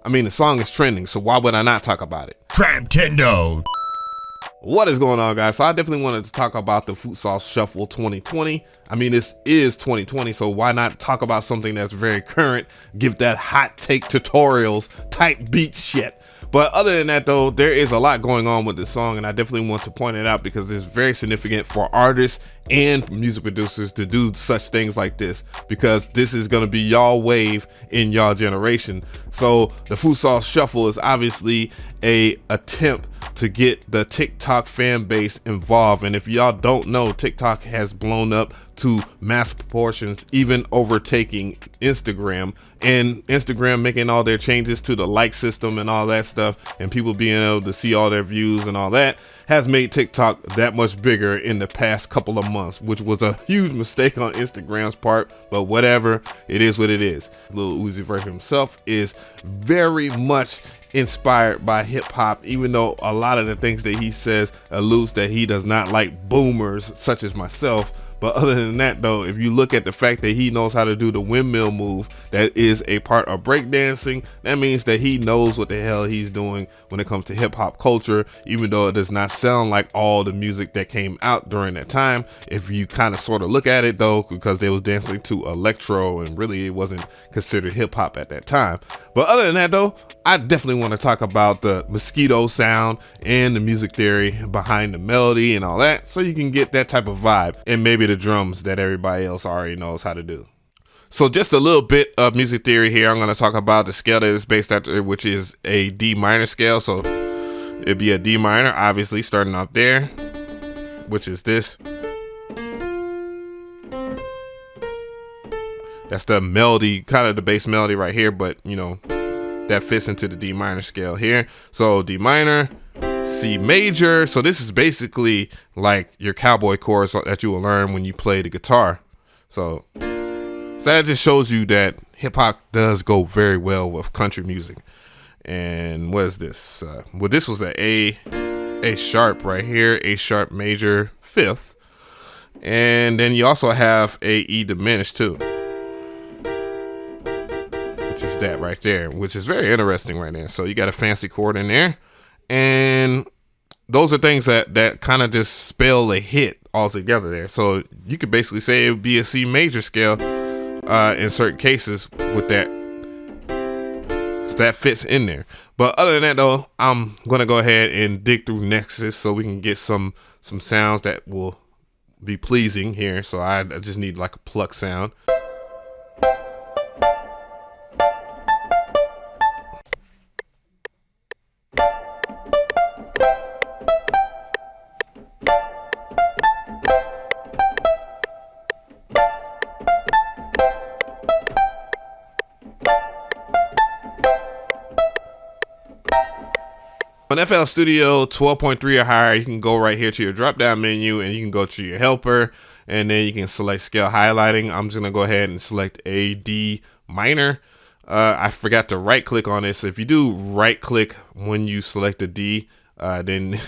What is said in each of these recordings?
I mean, the song is trending, so why would I not talk about it? Traptendo. What is going on, guys? So I definitely wanted to talk about the Futsal Shuffle 2020. I mean, this is 2020, so why not talk about something that's very current, give that hot take tutorials type beat shit. But other than that, though, there is a lot going on with this song, and I definitely want to point it out because it's very significant for artists and music producers to do such things like this, because this is going to be y'all wave in y'all generation. So the Futsal Shuffle is obviously a attempt to get the TikTok fan base involved. And if y'all don't know, TikTok has blown up to mass proportions, even overtaking Instagram, and Instagram making all their changes to the like system and all that stuff, and people being able to see all their views and all that, has made TikTok that much bigger in the past couple of months, which was a huge mistake on Instagram's part, but whatever, it is what it is. Lil Uzi Vert himself is very much inspired by hip hop, even though a lot of the things that he says alludes that he does not like boomers such as myself. But other than that, though, if you look at the fact that he knows how to do the windmill move that is a part of breakdancing, that means that he knows what the hell he's doing when it comes to hip hop culture, even though it does not sound like all the music that came out during that time. If you kind of sort of look at it, though, because they was dancing to electro and really it wasn't considered hip hop at that time. But other than that, though, I definitely want to talk about the mosquito sound and the music theory behind the melody and all that, so you can get that type of vibe, and maybe the drums that everybody else already knows how to do. So just a little bit of music theory here. I'm going to talk about the scale that it's based after, which is a D minor scale. So it'd be a D minor, obviously, starting off there, which is this. That's the melody, kind of the bass melody right here, but you know, that fits into the D minor scale here. So D minor, C major. So this is basically like your cowboy chorus that you will learn when you play the guitar. So that just shows you that hip hop does go very well with country music. And what is this? Well, this was A sharp right here, A sharp major fifth. And then you also have a E diminished too, which is that right there, which is very interesting right there. So you got a fancy chord in there, and those are things that kind of just spell a hit altogether there. So you could basically say it would be a C major scale in certain cases with that, because that fits in there. But other than that, though, I'm gonna go ahead and dig through Nexus so we can get some sounds that will be pleasing here. So I just need like a pluck sound. On FL Studio 12.3 or higher, you can go right here to your drop down menu and you can go to your helper, and then you can select scale highlighting. I'm just gonna go ahead and select a D minor. I forgot to right click on this. If you do right click when you select a D, then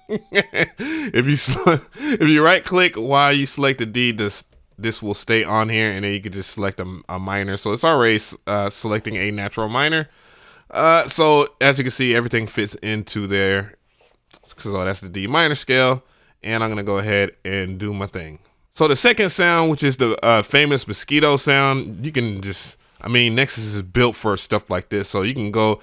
if you right click while you select a D, this will stay on here, and then you can just select a minor. So it's already selecting a natural minor. So as you can see, everything fits into there. So that's the D minor scale, and I'm gonna go ahead and do my thing. So the second sound, which is the famous mosquito sound, you can just, I mean, Nexus is built for stuff like this. So you can go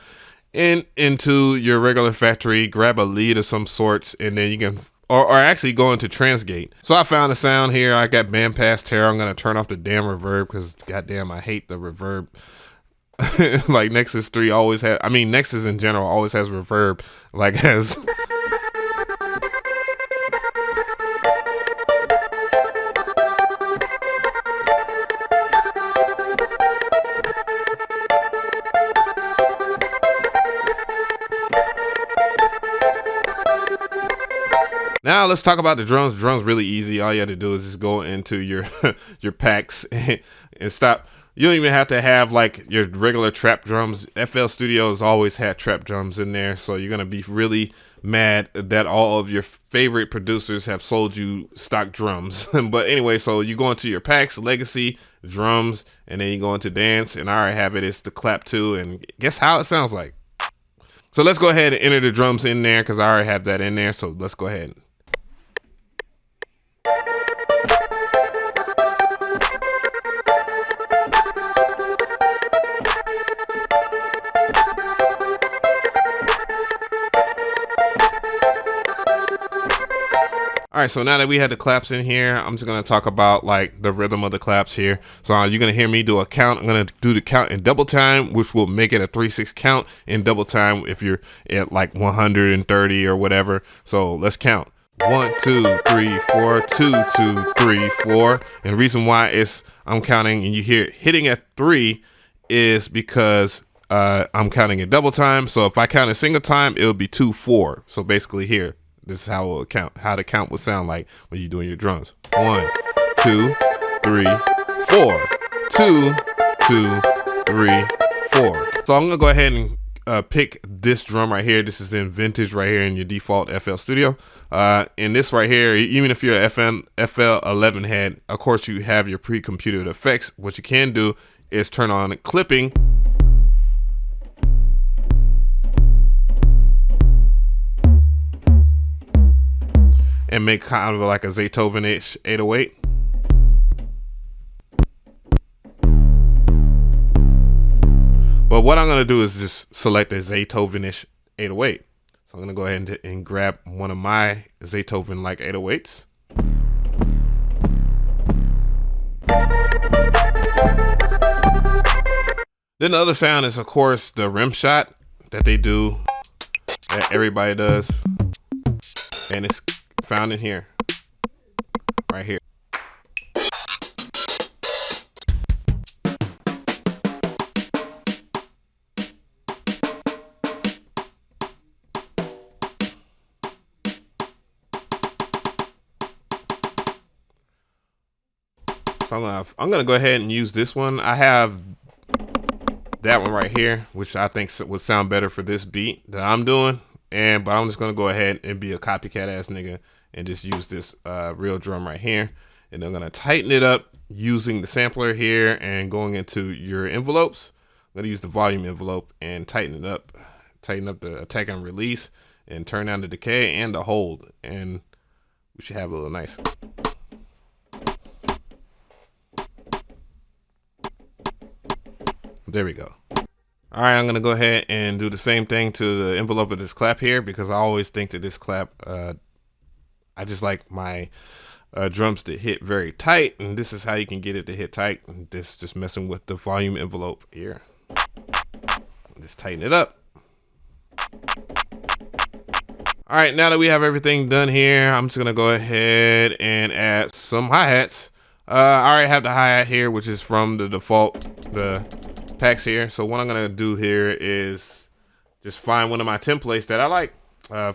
into your regular factory, grab a lead of some sorts, and then you can, or actually go into Transgate. So I found a sound here. I got Bandpass Terror. I'm gonna turn off the damn reverb because goddamn, I hate the reverb. Like Nexus 3 always has, I mean, Nexus in general always has reverb, like has. Now let's talk about the drums. Drums really easy. All you have to do is just go into your your packs and stop. You don't even have to have like your regular trap drums. FL Studio has always had trap drums in there, so you're gonna be really mad that all of your favorite producers have sold you stock drums. But anyway, so you go into your packs, legacy, drums, and then you go into dance, and I already have it. It's the clap 2, and guess how it sounds like. So let's go ahead and enter the drums in there because I already have that in there. So let's go ahead. All right, so now that we had the claps in here, I'm just gonna talk about like the rhythm of the claps here. So you're gonna hear me do a count. I'm gonna do the count in double time, which will make it a 3/6 count in double time if you're at like 130 or whatever. So let's count. 1, 2, 3, 4, 2, 2, 3, 4. And the reason why I'm counting and you hear it hitting at 3 is because I'm counting in double time. So if I count in single time, it'll be 2, 4. So basically here. This is how it will count, how the count would sound like when you're doing your drums. 1, 2, 3, 4. 2, 2, 3, 4. So I'm gonna go ahead and pick this drum right here. This is in vintage right here in your default FL Studio. And this right here, even if you're a FL11 head, of course you have your pre-computed effects. What you can do is turn on clipping. And make kind of like a Beethoven-ish 808. But what I'm gonna do is just select a Beethoven-ish 808. So I'm gonna go ahead and grab one of my Beethoven-like 808s. Then the other sound is, of course, the rim shot that they do, that everybody does, and it's found in here, right here. So I'm gonna go ahead and use this one. I have that one right here, which I think would sound better for this beat that I'm doing. But I'm just gonna go ahead and be a copycat ass nigga and just use this real drum right here. And I'm gonna tighten it up using the sampler here and going into your envelopes. I'm gonna use the volume envelope and tighten it up. Tighten up the attack and release and turn down the decay and the hold. And we should have a little nice. There we go. All right, I'm gonna go ahead and do the same thing to the envelope of this clap here because I always think that this clap, I just like my drums to hit very tight, and this is how you can get it to hit tight. And this just messing with the volume envelope here. Just tighten it up. All right, now that we have everything done here, I'm just gonna go ahead and add some hi-hats. I already have the hi-hat here, which is from the default, the packs here. So what I'm gonna do here is just find one of my templates that I like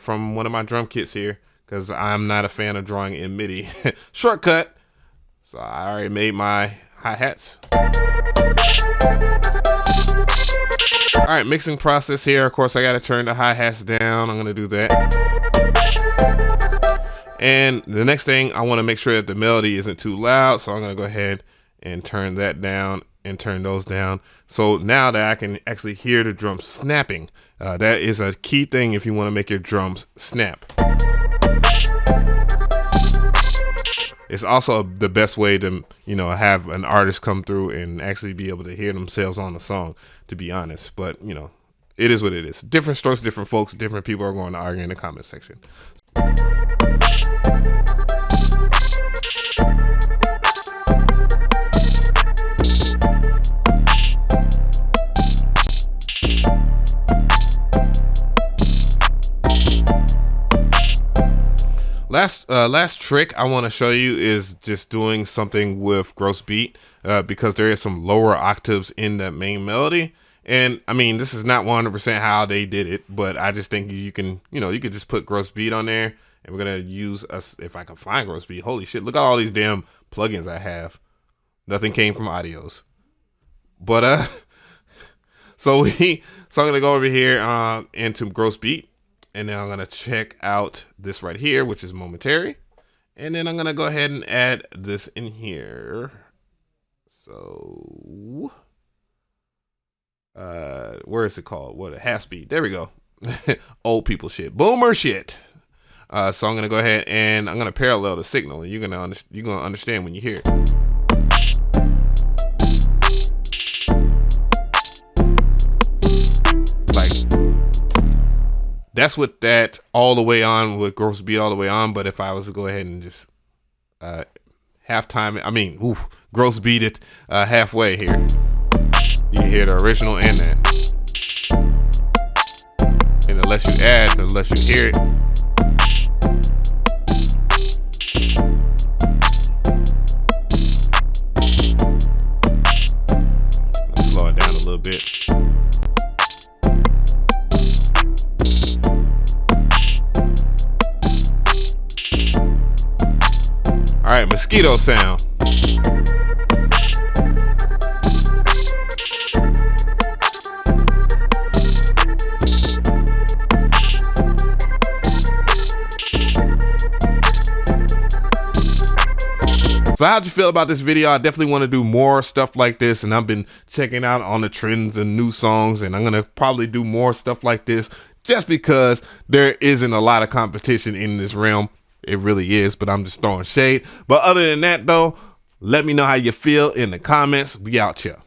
from one of my drum kits here, because I'm not a fan of drawing in MIDI. Shortcut. So I already made my hi-hats. All right, mixing process here. Of course, I gotta turn the hi-hats down. I'm gonna do that. And the next thing, I wanna make sure that the melody isn't too loud. So I'm gonna go ahead and turn that down and turn those down. So now that I can actually hear the drums snapping, that is a key thing if you wanna make your drums snap. It's also the best way to, you know, have an artist come through and actually be able to hear themselves on the song, to be honest. But, you know, it is what it is. Different strokes, different folks, different people are going to argue in the comment section. Last trick I want to show you is just doing something with gross beat, because there is some lower octaves in the main melody. And I mean, this is not 100% how they did it, but I just think you can, you know, you could just put gross beat on there, and we're gonna use if I can find gross beat. Holy shit, look at all these damn plugins I have. Nothing came from Audios. But so I'm gonna go over here into gross beat, and then I'm gonna check out this right here, which is momentary, and then I'm gonna go ahead and add this in here. So where is it called? What, a half speed? There we go. Old people shit, boomer shit. So I'm gonna go ahead and I'm gonna parallel the signal, and you're gonna understand when you hear it. Like, that's with that all the way on, with gross beat all the way on. But if I was to go ahead and just gross beat it halfway here, you can hear the original and that. And the less you add, the less you hear it. Let's slow it down a little bit. All right, mosquito sound. So how'd you feel about this video? I definitely want to do more stuff like this, and I've been checking out on the trends and new songs, and I'm going to probably do more stuff like this just because there isn't a lot of competition in this realm. It really is, but I'm just throwing shade. But other than that though, let me know how you feel in the comments. We out here.